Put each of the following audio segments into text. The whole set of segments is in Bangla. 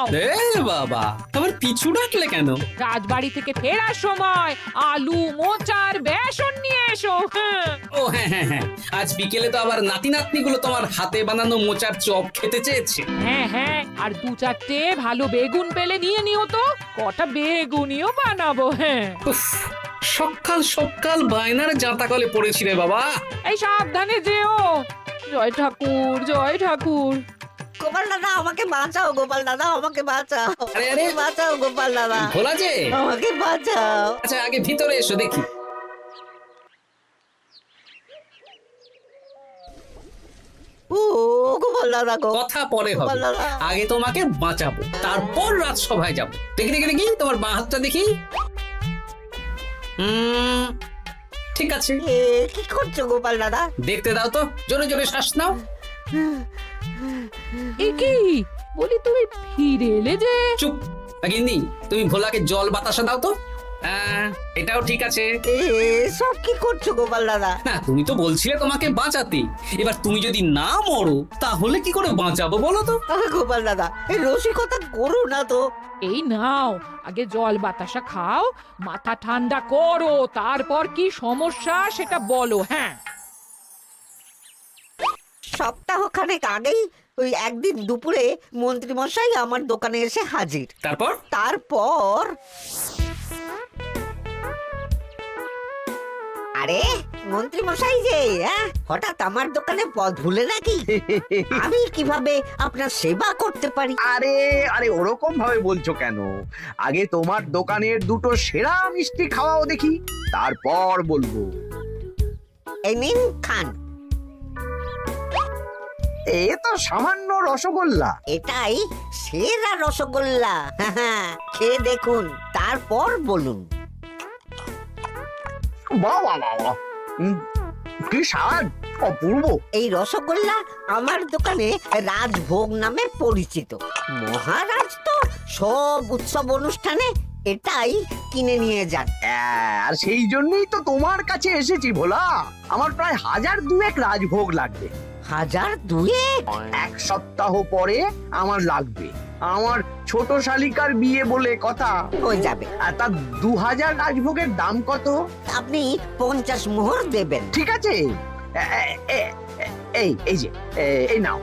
যাও। এ বাবা, আবার পিছু ডাকলে কেন? রাজবাড়ি থেকে ফেরার সময় আলু মোচার বেসন নিয়ে এসো। হ্যাঁ। ও হ্যাঁ হ্যাঁ হ্যাঁ, আজ বিকেলে তো আবার নাতি নাতনিগুলো তোমার হাতে বানানো মোচার চপ খেতে চেয়েছে। হ্যাঁ হ্যাঁ, আর 2-4টে ভালো বেগুন পেলে নিয়ে নিও তো, কটা বেগুনিও বানাবো। হ্যাঁ, উফ, সকাল সকাল বায়নার জাঁতাকলে পড়েছি রে বাবা। এই সাবধানে যেও। জয় ঠাকুর, জয় ঠাকুর। গোপাল দাদা আমাকে বাঁচাও, গোপাল দাদা আমাকে বাঁচাও, আরে, আরে। বাঁচাও গোপাল দাদা, ভোলা যে, আমাকে বাঁচাও। আচ্ছা আগে ভিতরে এসো দেখি। ও গোপাল দাদা গো, কথা পরে হবে, গোপাল দাদা। আগে তোমাকে বাঁচাবো, তারপর রাজসভায় যাবো। দেখি দেখি দেখি তোমার বাঁ হাতটা দেখি। ঠিক আছে, এ কি করছো গোপাল দাদা? দেখতে দাও তো, জোরে জোরে শ্বাস নাও। এ কি বলি, তুমি ফিরে এলে যে? চুপ গিন্নি, তুমি ভোলাকে জল বাতাসা দাও তো। এটাও ঠিক আছে। এ সব কি করছো গোপাল দাদা? না, তুমি তো বলছিলে তোমাকে বাঁচাতে, এবার তুমি যদি না মরো তাহলে কি করে বাঁচাবো বলো তো? গোপাল দাদা এই রসিকতা করো না তো। এই নাও, আগে জল বাতাসা খাও, মাথা ঠান্ডা করো, তারপর কি সমস্যা সেটা বলো। হ্যাঁ, সপ্তাহখানেক আগেই ওই একদিন দুপুরে মন্ত্রী মশাই আমার দোকানে এসে হাজির। তারপর আরে মন্ত্রী মশাই যে হঠাৎ আমার দোকানে পদ ভুলে নাকি? আমি কিভাবে আপনার সেবা করতে পারি? আরে আরে ওরকম ভাবে বলছো কেন? আগে তোমার দোকানের দুটো সেরা মিষ্টি খাওয়াও দেখি, তারপর বলবো। এই নিন খান। এ তো সামান্য রসগোল্লা। এটাই সেরা রসগোল্লা। খেয়ে দেখুন, তারপর বলুন। বাহ বাহ বাহ বাহ। কি স্বাদ, অপূর্ব। এই রসগোল্লা আমার দোকানে রাজভোগ নামে পরিচিত। মহারাজ তো সব উৎসব অনুষ্ঠানে এটাই কিনে নিয়ে যান। আর সেই জন্যই তো তোমার কাছে এসেছি ভোলা। আমার প্রায় 1002 রাজভোগ লাগবে। 1002? এক সপ্তাহ পরে আমার লাগবে। আমার ছোট শালিকার বিয়ে বলে কথা। হয়ে যাবে। আর তার 2000 রাজভোগের দাম কত? আপনি 50 মোহর দেবেন। ঠিক আছে, এই যে এই নাও,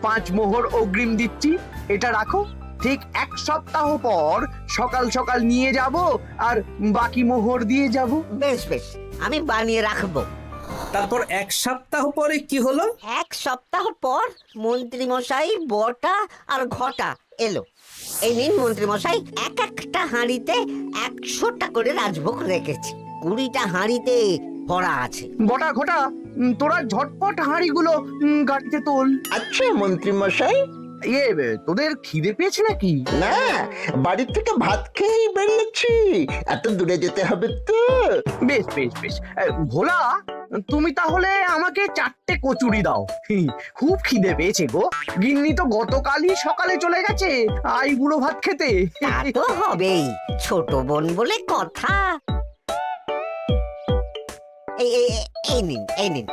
5 মোহর অগ্রিম দিচ্ছি। এটা রাখো, ঠিক এক সপ্তাহ পর সকাল সকাল নিয়ে যাব আর বাকি মোহর দিয়ে যাব। বেশ বেশ, আমি বানিয়ে রাখবো। তারপর এক সপ্তাহ পরে কি হলো? এক সপ্তাহ পর মন্ত্রী মশাই বটা আর ঘটা এলো। এই নিন মন্ত্রী মশাই, এক একটা হাঁড়িতে 100টা করে রাজভোগ রেখেছি। 20টা হাঁড়িতে ভরা আছে। বটা ঘটা, তোরা ঝটপট হাঁড়িগুলো গাড়িতে তোল। আচ্ছা মন্ত্রী মশাই। তোদের খিদে পেয়েছে নাকি? না, বাড়ি থেকে ভাত খেয়েই বেরিয়েছি, এত দূরে যেতে হবে তো। বেশ বেশ বেশ। ভোলা, তুমি তাহলে আমাকে 4টে কচুরি দাও। খুব খিদে পেয়েছে গো। গিন্নি তো গতকালই সকালে চলে গেছে আই বুড়ো ভাত খেতে। তা তো হবেই, ছোট বোন বলে কথা। এই নিন এই নিন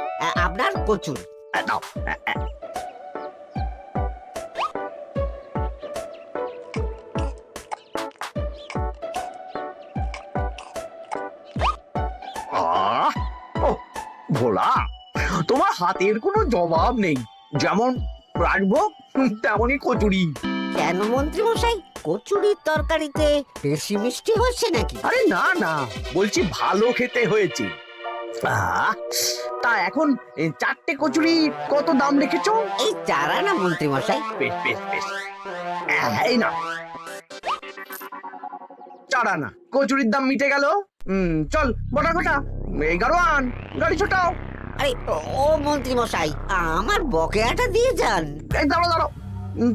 আপনার কচুরি। দাও। ভোলা, তোমার হাতের কোনো জবাব নেই। যেমন রাজভোগ তেমনই কচুরি। কেন মন্ত্রী মশাই, কচুরির তরকারিতে বেশি মিষ্টি হচ্ছে নাকি? আরে না না, বলছি ভালো খেতে হয়েছে। তা এখন 4টে কচুরি কত দাম রেখেছো? এই 4 আনা মন্ত্রী মশাই। বেশ বেশ বেশ, এই না 4 আনা। কচুরির দাম মিটে গেল। চল বটা ঘটা, 11 আন, গাড়ি ছোটাও। আরে ও মন্ত্রী মশাই, আমার বকেয়াটা দিয়ে যান। এই দাঁড়াও দাঁড়াও,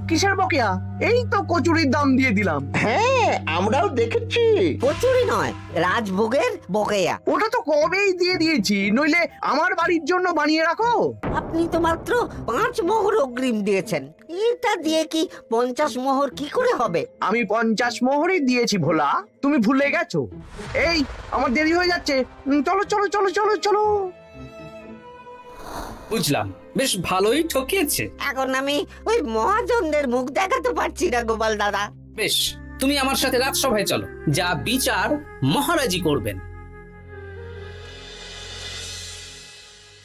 কিসের বকেয়া? এই তো কচুরির দাম দিয়ে দিলাম। হ্যাঁ, আমরাও দেখেছি। কচুরি নয়, রাজভোগের বকেয়া। ওটা তো কবেই দিয়ে দিয়েছি, নইলে আমার বাড়ির জন্য বানিয়ে রাখো। আপনি তো মাত্র 5 মোহর অগ্রিম দিয়েছেন, এটা দিয়ে কি 50 মোহর কি করে হবে? আমি 50 মোহরই দিয়েছি ভোলা, তুমি ভুলে গেছো। এই আমার দেরি হয়ে যাচ্ছে, চলো চলো চলো চলো চলো। বুঝলাম, বেশ ভালোই ঠকিয়েছে। এখন আমি ওই মহাজনদের মুখ দেখাতে পারছি না গোপাল দাদা। বেশ, তুমি আমার সাথে রাজসভায় চলো, যা বিচার মহারাজই করবেন।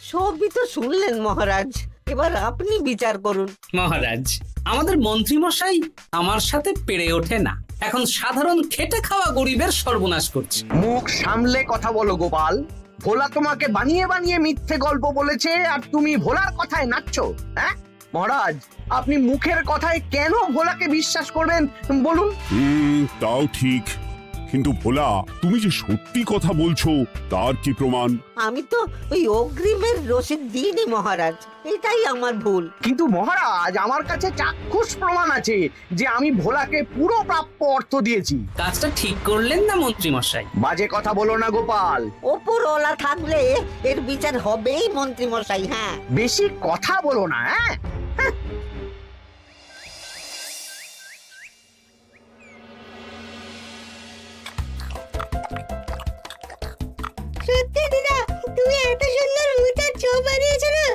সবই তো শুনলেন মহারাজ, এবার আপনি বিচার করুন। মহারাজ, আমাদের মন্ত্রী মশাই আমার সাথে পেরে ওঠে না, এখন সাধারণ খেটে খাওয়া গরিবের সর্বনাশ করছে। মুখ সামলে কথা বলো গোপাল। ভোলা তোমাকে বানিয়ে বানিয়ে মিথ্যে গল্প বলেছে আর তুমি ভোলার কথায় নাচছো। হ্যাঁ মহারাজ, আপনি মুখের কথায় কেন ভোলাকে বিশ্বাস করবেন বলুন? তাও ঠিক, কিন্তু ভোলা তুমি যে সত্যি কথা বলছো তার কি প্রমাণ? আমি তো ওই অগ্রিমের রসিদ দিইনি মহারাজ, এটাই আমার ভুল। কিন্তু মহারাজ, আমার কাছে চাক্ষুষ প্রমাণ আছে যে আমি ভোলাকে পুরো প্রাপ্য অর্থ দিয়েছি। কাজটা ঠিক করলেন না মন্ত্রী মশাই? বাজে কথা বলো না গোপাল। ওপরওয়ালা থাকলে এর বিচার হবেই মন্ত্রী মশাই। হ্যাঁ, বেশি কথা বলো না। হ্যাঁ সত্যি দিদা, তুমি এত সুন্দর মোচার চপ বানিয়েছো না?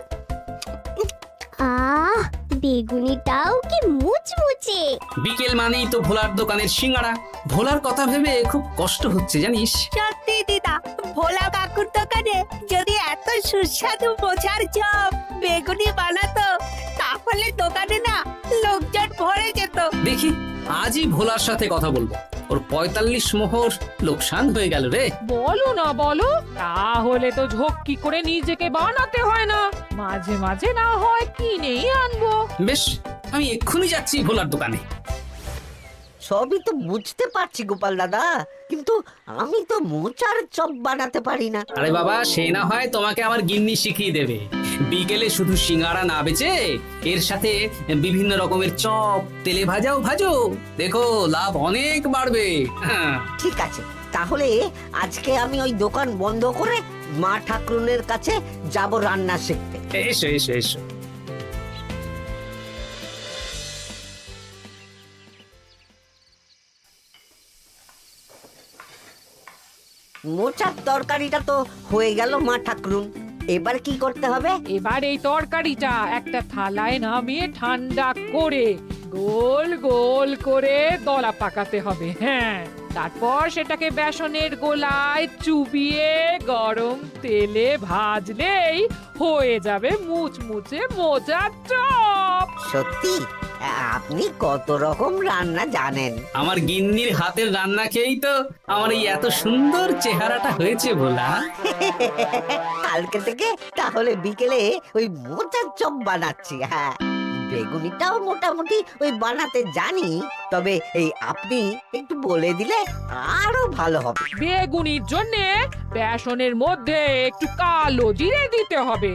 আহ, বেগুনিটাও কি মুচমুচে। বিকেল মানেই তো ভোলার দোকানের সিঙ্গাড়া। ভোলার কথা ভেবে খুব কষ্ট হচ্ছে জানিস। সত্যি দিদা, ভোলা কাকুর দোকানে যদি এত সুস্বাদু মোচার চপ বেগুনি বানাতো তাহলে দোকানে না লোকজন ভরে যেত। দেখি আজই ভোলার সাথে কথা বলবো। ওর 45 মোহর লোকসান হয়ে গেল রে। বলো না বলো, তাহলে তো ঝক্কি করে নিজেকে বানাতে হয় না, মাঝে মাঝে না হয় কিনেই আনবো। বেশ, আমি এক্ষুনি যাচ্ছি ভোলার দোকানে। সবই তো বুঝতে পারছি গোপাল দাদা, কিন্তু আমি তো মোচার চপ বানাতে পারি না। আরে বাবা, সে না হয় তোমাকে আমার গিন্নি শিখিয়ে দেবে। বিকেলে শুধু সিঙ্গাড়া না বেচে এর সাথে বিভিন্ন রকমের চপ, তেলে ভাজাও ভাজো, দেখো লাভ অনেক বাড়বে। হ্যাঁ, ঠিক আছে, তাহলে আজকে আমি ওই দোকান বন্ধ করে মা ঠাকুরনের কাছে যাব রান্না শিখতে। এসো এসো এসো। মোচার তরকারিটা তো হয়ে গেল মা ঠাকুরুন, এবার কি করতে হবে? এবার এই তরকারিটা একটা থালায় নামিয়ে ঠান্ডা করে গোল গোল করে দলা পাকাতে হবে। হ্যাঁ, তারপর সেটাকে বেসনের গোলায় চুবিয়ে গরম তেলে ভাজলেই হয়ে যাবে মুচমুচে মোচার চপ। সত্যি আপনি কত রকম রান্না জানেন। আমার গিন্নির হাতের রান্না খেয়েই তো আমার এই এত সুন্দর চেহারাটা হয়েছে ভোলা। কালকে থেকে তাহলে বিকেলে ওই মোচার চপ বানাচ্ছি। হ্যাঁ, বেগুনিটাও মোটামুটি ওই বানাতে জানি, তবে এই আপনি একটু বলে দিলে আরো ভালো হবে। বেগুনির জন্য বেসনের মধ্যে একটু কালো জিরে দিতে হবে,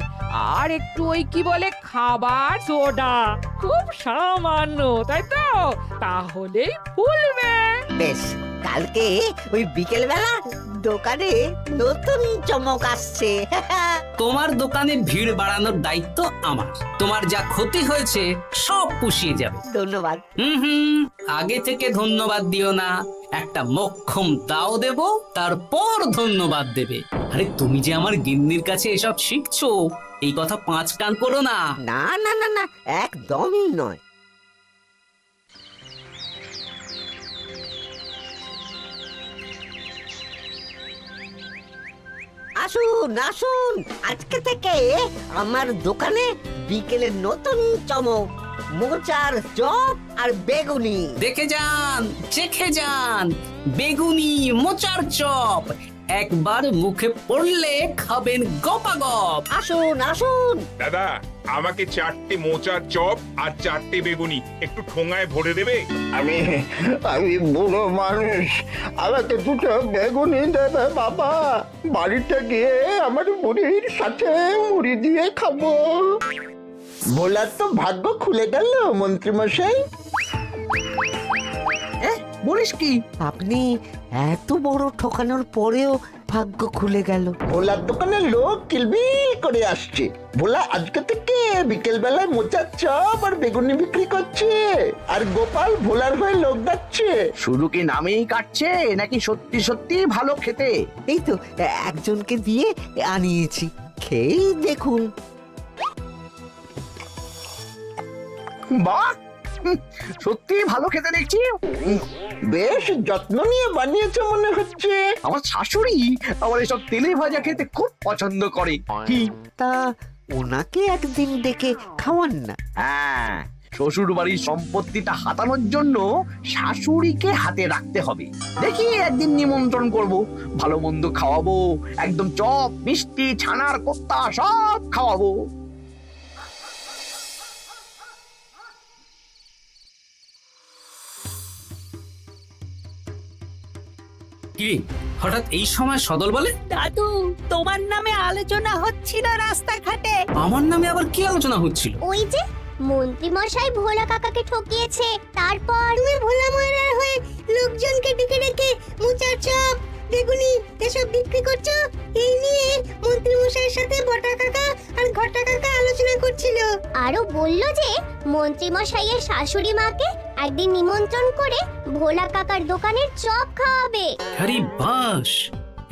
আর একটু ওই কি বলে খাবার সোডা, খুব সামান্য, তাই তো? তাহলেই ফুলবে। বেশ, কালকে ওই বিকেল বেলা দোকানে নতুন চমক আসছে। তোমার দোকানে ভিড় বাড়ানোর দায়িত্ব আমার। তোমার যা ক্ষতি হয়েছে সব পুষিয়ে যাবে। ধন্যবাদ। হুম, আগে থেকে ধন্যবাদ দিও না, একটা মোক্ষম দাও দেব, তারপর ধন্যবাদ দেবে। আরে তুমি যে আমার গিন্নির কাছে এসব শিখছো, এই কথা 5 কান করো না। না না না না, একদমই নয়। আসুন আসুন, আজকে থেকে আমার দোকানে বিকেলের নতুন চমক, মোচার চপ আর বেগুনি। দেখে যান, চেখে যান, বেগুনি মোচার চপ একবার মুখে পড়লে খাবেন গপাগপ। আসুন আসুন। দাদা, আমাকে 4টে মোচার চপ আর 4টে বেগুনি একটু ঠোঙায় ভরে দেবে? আমি আমি বুড়ো মানুষ, আমাকে 2টো বেগুনি দেবে বাবা। বাড়িতে গিয়ে আমার মুড়ির সাথে মুড়ি দিয়ে খাবো। ভোলার তো ভাগ্য খুলে গেল মন্ত্রী মশাই। বলিস কি? আপনি এত বড় ঠকানোর পরেও ভাগ্য খুলে গেল। ভোলার দোকানে লোক কিলবিল করে আসছে। ভোলা আজকে থেকে বিকেল বেলায় মোচার চপ আর বেগুনি বিক্রি করছে, আর গোপাল ভোলার হয়ে লোক ডাকছে। শুধু কি নামেই কাটছে নাকি সত্যি সত্যি ভালো খেতে? এই তো একজনকে দিয়ে আনিয়েছি, খেয়েই দেখুন। বাহ, সত্যি ভালো খেতে দেখছি। বেশ যত্ন নিয়ে বানিয়েছে মনে হচ্ছে। আমার শাশুড়ি আমার এসব তেলে ভাজা খেতে খুব পছন্দ করে। কি? তা ওনাকে একদিন ডেকে খাওয়ান না। হ্যাঁ, শ্বশুর বাড়ির সম্পত্তিটা হাতানোর জন্য শাশুড়িকে হাতে রাখতে হবে। দেখি একদিন নিমন্ত্রণ করব, ভালো মন্দ খাওয়াবো, একদম চপ মিষ্টি ছানার কোপ্তা সব খাওয়াবো। কি হঠাৎ এই সময় সদল বলে? দাদু, তোমার নামে আলোচনা হচ্ছিল রাস্তাঘাটে। আমার নামে আবার কি আলোচনা হচ্ছিল? ওই যে মন্ত্রী মশাই ভোলা কাকাকে ঠকিয়েছে, তারপর তুমি ভোলা ময়রার হয়ে লোকজনকে ডেকে ডেকে মোচার চপ বেগুনি এসব বিক্রি করছো, এই নিয়ে মন্ত্রী মশাইয়ের সাথে বটা কাকা আর ঘটা কাকা আলোচনা করছিল। আরো বলল যে মন্ত্রী মশাইয়ের শাশুড়ি মাকে একদিন নিমন্ত্রণ করে ভোলা কাকার দোকানের চপ খাওয়াবে। আরে বাস,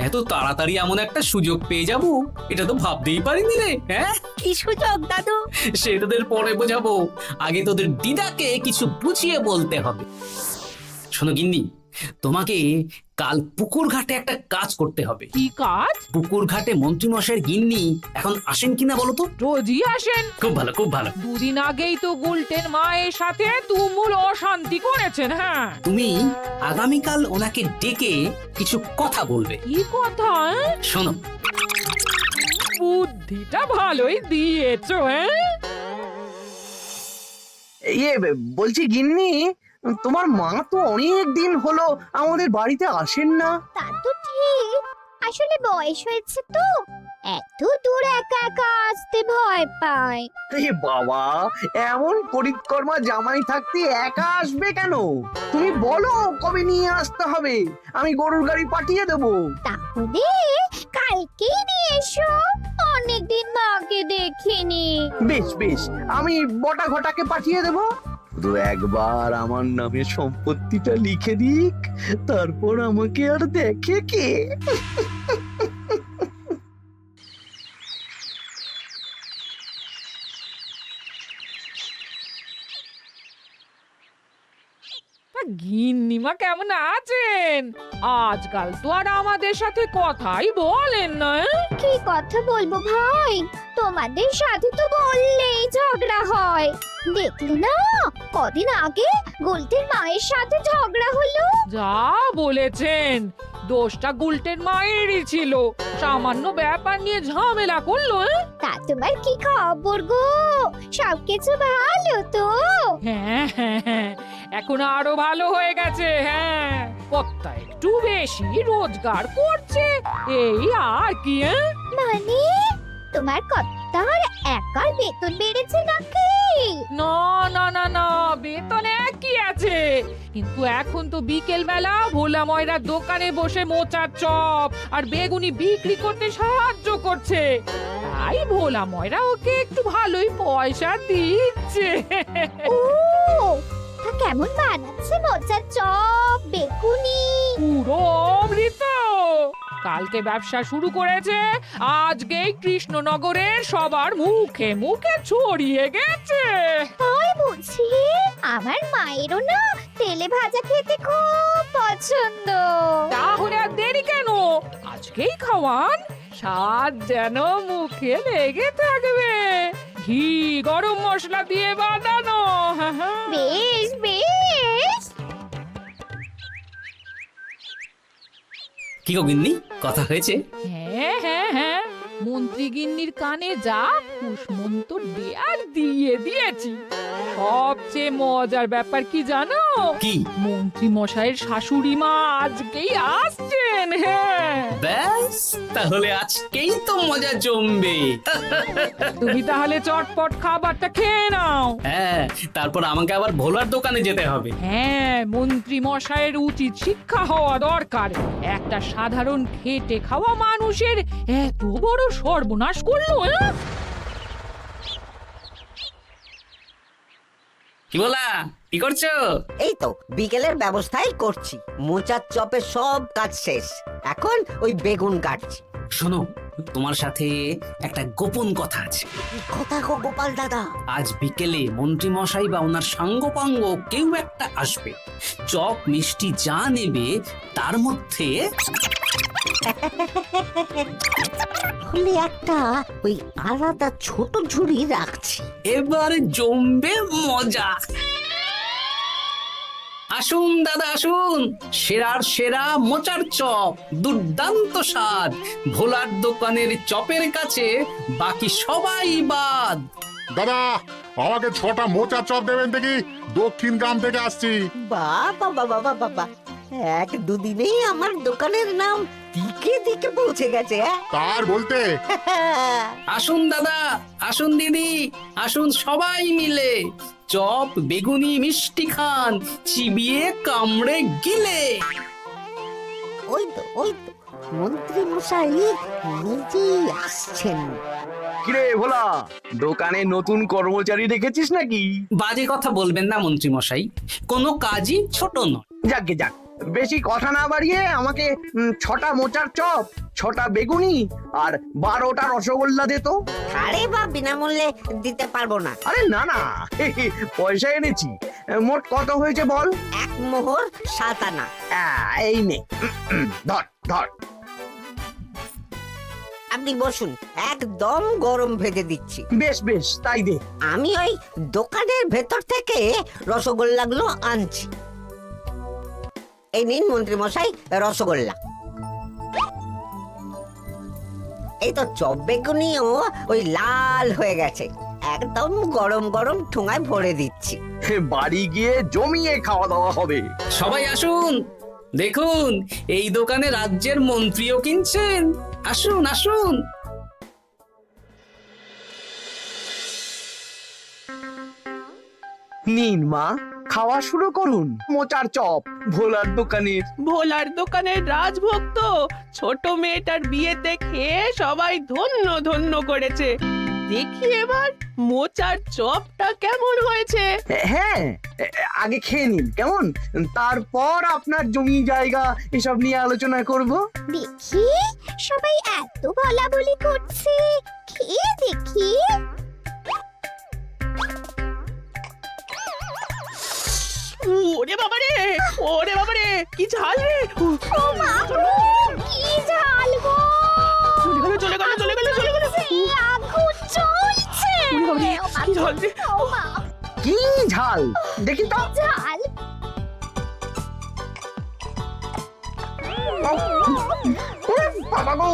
এত তাড়াতাড়ি এমন একটা সুযোগ পেয়ে যাব এটা তো ভাবতেই পারিনি রে। হ্যাঁ, কি সুযোগ দাদু? সে তোদের পরে বোঝাবো, আগে তোদের দিদাকে কিছু বুঝিয়ে বলতে হবে। শোনো গিন্নি, তোমাকে কাল পুকুর ঘাটে একটা কাজ করতে হবে। কি কাজ? পুকুর ঘাটে মন্ত্রী মশাইয়ের গিন্নি এখন আসেন কিনা বলো তো? রোজই আসেন। খুব ভালো, খুব ভালো। দুদিন আগেই তো গুলটের মায়ের সাথে তুমুল অশান্তি করেছেন। হ্যাঁ, তুমি আগামীকাল ওনাকে ডেকে কিছু কথা বলবে। কি কথা? শোনো, বুদ্ধিটা ভালোই দিয়েছো। হ্যাঁ, ইয়ে বলছি গিন্নি, তোমার মা তো অনেক দিন হলো আমাদের বাড়িতে আসেন না। তা তো ঠিক, আসলে বয়স হয়েছে তো, এত দূর একা একা আসতে ভয় পায়। এ বাবা, এমন করিতকর্মা জামাই থাকতে একা আসবে কেন? তুমি বলো কবে নিয়ে আসতে হবে, আমি গরুর গাড়ি পাঠিয়ে দেবো। তাহলে কালকেই নিয়ে এসো, অনেকদিন মাকে দেখিনি। বেশ বেশ, আমি বটা ঘটাকে পাঠিয়ে দেবো। শুধু একবার আমার নামে সম্পত্তিটা লিখে দিক, তারপর আমাকে আর দেখে কে। গিন্নিমা কেমন আছেন? আজকাল তো আর আমাদের সাথে কথাই বলেন না। কি কথা বলবো ভাই, তোমাদের সাথে তো বললেই ঝগড়া হয়। দেখলে না, কদিন আগে গোলটের মায়ের সাথে ঝগড়া হলো। যা বলেছেন, দোষটা গুলটের মায়েরই ছিল, সামান্য ব্যাপার নিয়ে ঝামেলা করলো। তা তোমার কি খবর গো, সবকিছু ভালো তো? হ্যাঁ হ্যাঁ হ্যাঁ, এখন আরো ভালো হয়ে গেছে। হ্যাঁ, কর্তা একটু বেশি রোজগার করছে, এই আর কি। মানে তোমার কর্তার একার বেতন বেড়েছে নাকি? না না না না, বেতন একই আছে, কিন্তু এখন তো বিকেল বেলা ভোলা ময়রার দোকানে বসে মোচার চপ আর বেগুনি বিক্রি করতে সাহায্য করছে, তাই ভোলা ময়রা ওকে একটু ভালোই পয়সা দিচ্ছে। ও, তা কেমন বানাচ্ছে মোচার চপ বেগুনি? পুরো অমৃত। কালকে ব্যবসা শুরু করেছে, আজকেই কৃষ্ণনগরের সবার মুখে মুখে ছড়িয়ে গেছে। তাই বুঝি? আমার মায়েরও না তেলে ভাজা খেতে খুব পছন্দ। তাহলে আর দেরি কেন, আজকেই খাওয়ান, স্বাদ যেন মুখে লেগে থাকবে। ঘি গরম মশলা দিয়ে বানানো। বেশ বেশ। কি গো গিন্নি, কথা হয়েছে? হ্যাঁ হ্যাঁ হ্যাঁ, মন্ত্রী গিন্নির কানে যা কুসমন্ত দেয়ার দিয়ে দিয়েছি। সবচেয়ে মজার ব্যাপার কি জানো? কি? মন্ত্রী মশাইয়ের শাশুড়ি মা আজকেই আসছেন। হ্যাঁ, ব্যাস, তাহলে আজকেই তো মজা জমবে। তুমি তাহলে চটপট খাবারটা খেয়ে নাও। হ্যাঁ, তারপর আমাকে আবার ভোলার দোকানে যেতে হবে। হ্যাঁ, মন্ত্রী মশাইয়ের উচিত শিক্ষা হওয়া দরকার। একটা সাধারণ খেটে খাওয়া মানুষের এত বড় সর্বনাশ করলো। কি বলা, কি করছো? এই তো বিকেলের ব্যবস্থাই করছি, মোচার চপের সব কাজ শেষ, এখন ওই বেগুন কাটছি। শোনো, তোমার সাথে একটা গোপন কথা আছে। কি কথা গো গোপাল দাদা? আজ বিকেলে মন্ত্রী মশাই বা ওনার সাঙ্গপাঙ্গ কেউ একটা আসবে, চপ মিষ্টি যা নেবে তার মধ্যে হলে একটা ওই আলাদা ছোট ঝুড়ি রাখছি। এবার জমবে মজা। আসুন দাদা আসুন, সেরার সেরা মোচার চপ, দুর্দান্ত স্বাদ। ভোলার দোকানের চপের কাছে বাকি সবাই বাদ। দাদা আমাকে 6টা মোচা চপ দেবেন দেখি, দক্ষিণ গ্রাম থেকে আসছি। বাবা বাবা বাবা বাবা, এক দুদিনেই আমার দোকানের নাম দিকে দিকে পৌঁছে গেছে। তার বলতে আসুন দাদা আসুন দিদি, আসুন সবাই মিলে চপ বেগুনি মিষ্টি খান, চিবিয়ে কামড়ে গিলে। ওই তো মন্ত্রী মশাই নিজেই আসছেন। কিরে ভোলা, দোকানে নতুন কর্মচারী রেখেছিস নাকি? বাজে কথা বলবেন না মন্ত্রী মশাই, কোনো কাজই ছোট নয়। যাকে যাক, বেশি কথা না বাড়িয়ে আমাকে 6টা মোচার চপ, 6টা বেগুনি আর 12টা রসগোল্লা দে তো। আরে বা বিনামূল্যে দিতে পারবো না। আরে না না, পয়সা এনেছি। মোট কত হয়েছে বল? 1 মোহর 7 আনা। এই নে, ধর ধর। আপনি বসুন, একদম গরম ভেজে দিচ্ছি। বেশ বেশ, তাই দে। আমি ওই দোকানের ভেতর থেকে রসগোল্লাগুলো আনছি। এই নিন মন্ত্রী মশাই রসগোল্লা। এই তো চপ বেগুনিও ওই লাল হয়ে গেছে, একদম গরম গরম ঠোঙায় ভরে দিচ্ছি। বাড়ি গিয়ে জমিয়ে খাওয়া দাওয়া হবে। সবাই আসুন, দেখুন এই দোকানে রাজ্যের মন্ত্রীও কিনছেন। আসুন আসুন। নিন মা, খাওয়া শুরু করুন মোচার চপ ভোলার দোকানের। ভোলার দোকানের রাজভক্ত ছোট মেয়েটার বিয়েতে খেয়ে সবাই ধন্য ধন্য করেছে। দেখি এবার মোচার চপটা কেমন হয়েছে। হ্যাঁ, আগে খেয়ে নিন কেমন, তারপর আপনার জমি জায়গা এসব নিয়ে আলোচনা করব। দেখি সবাই এত বলাবলি করছে, খেয়ে দেখি। ওরে বাবারে, ওরে বাবারে, কি ঝাল রে! ও মা গো, কি ঝাল গো! চলে গেল চলে গেল চলে গেল চলে গেল! সেই আগুন জ্বলছে। ওরে বাবারে, কি ঝাল রে! ও মা, কি ঝাল দেখি তো। ঝাল! ওরে বাবা গো,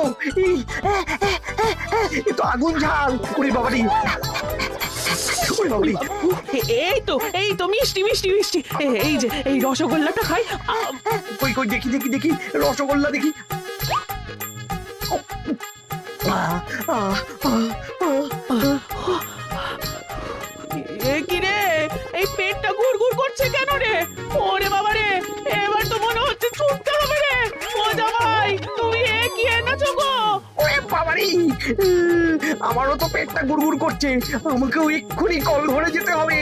এ তো আগুন ঝাল। ওরে বাবারি, ওরে বাবারি। এই তো মিষ্টি মিষ্টি মিষ্টি। এই যে এই রসগোল্লাটা খাই। কই কই দেখি দেখি দেখি রসগোল্লা দেখি। কি রে, এই পেটটা গুড়গুড় করছে কেন রে? ওরে বাবা রে, এবার তো মনে হচ্ছে ছুটতে হবে রে। ও জামাই, তুমি এ কি এনেছো গো? ওরে বাবারি, আমারও তো পেটটা গুড়গুড় করছে, আমাকেও এক্ষুনি কল ধরে যেতে হবে।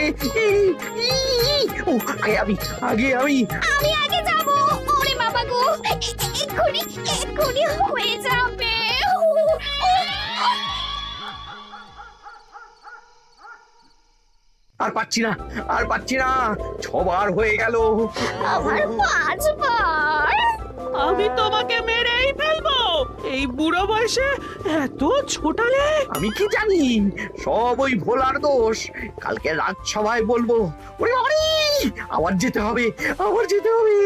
ও আগে আমি আমি আগে যাব। ওরে বাবা গো, এক্ষুনি হয়ে যাবে। আর পাচ্ছি না, আর পাচ্ছি না, 6 বার হয়ে গেল। আমার 5 বার। আমি তোমাকে মেরেই ফেলবো। এই বুড়ো বয়সে এত ছোটালে। আমি কি জানি, সব ওই ভোলার দোষ। কালকে রাজসভায় বলবো। ওরে বাবারি, আবার যেতে হবে, আবার যেতে হবে।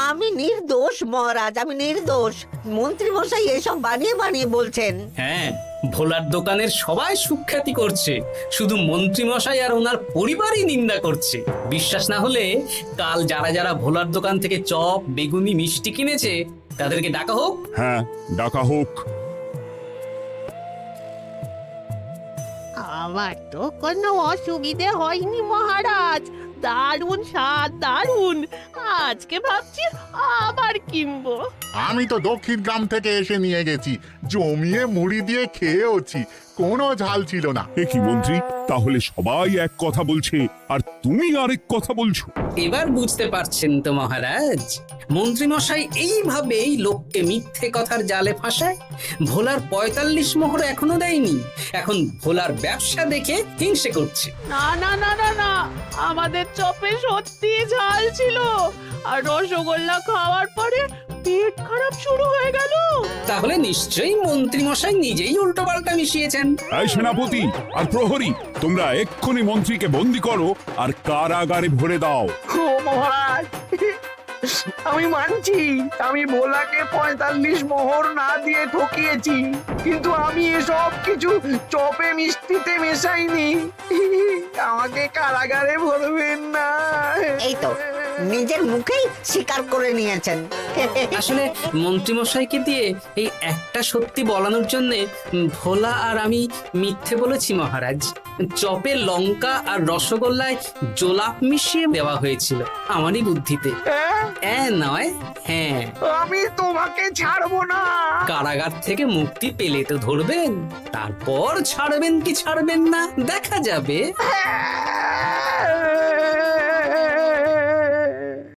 আমি নির্দোষ মহারাজ, আমি নির্দোষ। মন্ত্রী মশাই এসব বানিয়ে বানিয়ে বলছেন। হ্যাঁ, ভোলার দোকানের সবাই সুখ্যাতি করছে, শুধু মন্ত্রী মশাই আর ওনার পরিবারই নিন্দা করছে। বিশ্বাস না হলে কাল যারা যারা ভোলার দোকান থেকে চপ বেগুনি মিষ্টি কিনেছে তাদেরকে ডাকা হোক। হ্যাঁ, ডাকা হোক। আমার তো কোনো অসুবিধে হয়নি মহারাজ। দারুণ স্বাদ, দারুণ। আজকে ভাবছি আবার কিনবো। আমি তো দক্ষিণ গ্রাম থেকে এসে নিয়ে গেছি, জমিয়ে মুড়ি দিয়ে খেয়েওছি, কোনো ঝাল ছিল না। এ কি মন্ত্রী, তাহলে সবাই এক কথা বলছে আর তুমি আরেক কথা বলছো? এবার বুঝতে পারছেন তো মহারাজ, মন্ত্রীমশাই এইভাবেই লোককে মিথ্যে কথার জালে ফাঁসায়। ভোলার ৪৫ মোহর এখনো দেয়নি, এখন ভোলার ব্যবসা দেখে হিংসে করছে। না না না না না, আমাদের চপে সত্যি ঝাল ছিল, আর রসগোল্লা খাওয়ার পরে পেট খারাপ শুরু হয়ে গেল। তাহলে নিশ্চয়ই মন্ত্রীমশাই নিজেই উল্টোপাল্টা মিশিয়েছেন। এই সেনাপতি আর প্রহরী, তোমরা এক্ষুনি মন্ত্রীকে বন্দি করো আর কারাগারে ভরে দাও। ও মহারাজ, আমি মানছি আমি ভোলাকে ৪৫ মোহর না দিয়ে ঠকিয়েছি, কিন্তু আমি এসব কিছু চপে মিষ্টিতে মেশাইনি। আমাকে কারাগারে ভরবেন না। এই তো নিজের মুখেই স্বীকার করে নিয়েছেন। আসলে মন্ত্রীমশাইকে দিয়ে এই একটা সত্যি বলানোর জন্য ভোলা আর আমি মিথ্যে বলেছি মহারাজ। চপে লঙ্কা আর রসগোল্লায় জোলাপ মিশিয়ে দেওয়া হয়েছিল আমারই বুদ্ধিতে। নয়, হ্যাঁ। আমি তোমাকে ছাড়বো না। কারাগার থেকে মুক্তি পেলে তো ধরবেন, তারপর ছাড়বেন কি ছাড়বেন না দেখা যাবে।